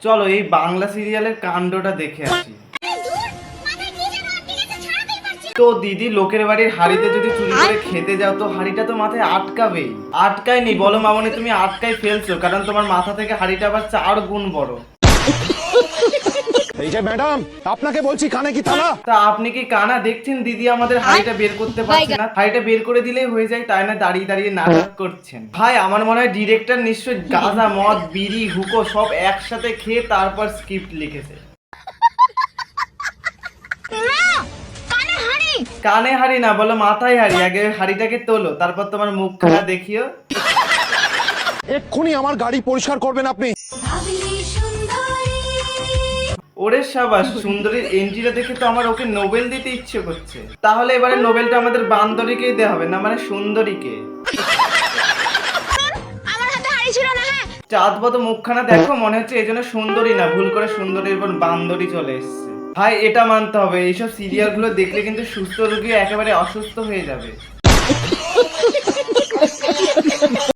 চলো এই বাংলা সিরিয়ালের কাণ্ডটা দেখে আসি। তো দিদি, লোকের বাড়ির হাড়িতে যদি চুরি করে খেতে যাও তো হাড়িটা তো মাথায় আটকাবেই। আটকায়নি বলো মামনি, তুমি আটকাই ফেলছো, কারণ তোমার মাথা থেকে হাড়িটা আবার 4 গুণ বড়। এই যে ম্যাডাম, আপনাকে বলছি কানে কি থালা। তা আপনি কি কানা দেখছেন দিদি আমাদের হাড়িটা বের করতে পারছে না? হাড়িটা বের করে দিলেই হয়ে যায়, তাই না দাঁড়িয়ে দাঁড়িয়ে নাটক করছেন? ভাই আমার মনে হয় ডিরেক্টর নিশ্চয়ই গাঁজা, মদ, বিড়ি, হুকো সব একসাথে খেয়ে তারপর স্ক্রিপ্ট লিখেছে। কানে হাড়ি না, বলো মাথায় হাড়ি। আগে হাড়িটাকে তোলো, তারপর তোমার মুখখানা দেখিও। এক্ষুনি আমার গাড়ি পরিষ্কার করবেন আপনি। ওরে সাবাস, সুন্দরীর এন্ট্রিটা দেখে তো আমার ওকে নোবেল দিতে ইচ্ছে করছে। তাহলে এবারে নোবেলটা আমাদের বান্দরীকেই দেওয়া হবে, না মানে সুন্দরীকে। চাঁদবত মুখখানা দেখো, মনে হচ্ছে এই জন্য সুন্দরী না, ভুল করে সুন্দরীর বোন বান্দরী চলে এসছে। ভাই এটা মানতে হবে, এইসব সিরিয়াল গুলো দেখলে কিন্তু সুস্থ রোগী একেবারে অসুস্থ হয়ে যাবে।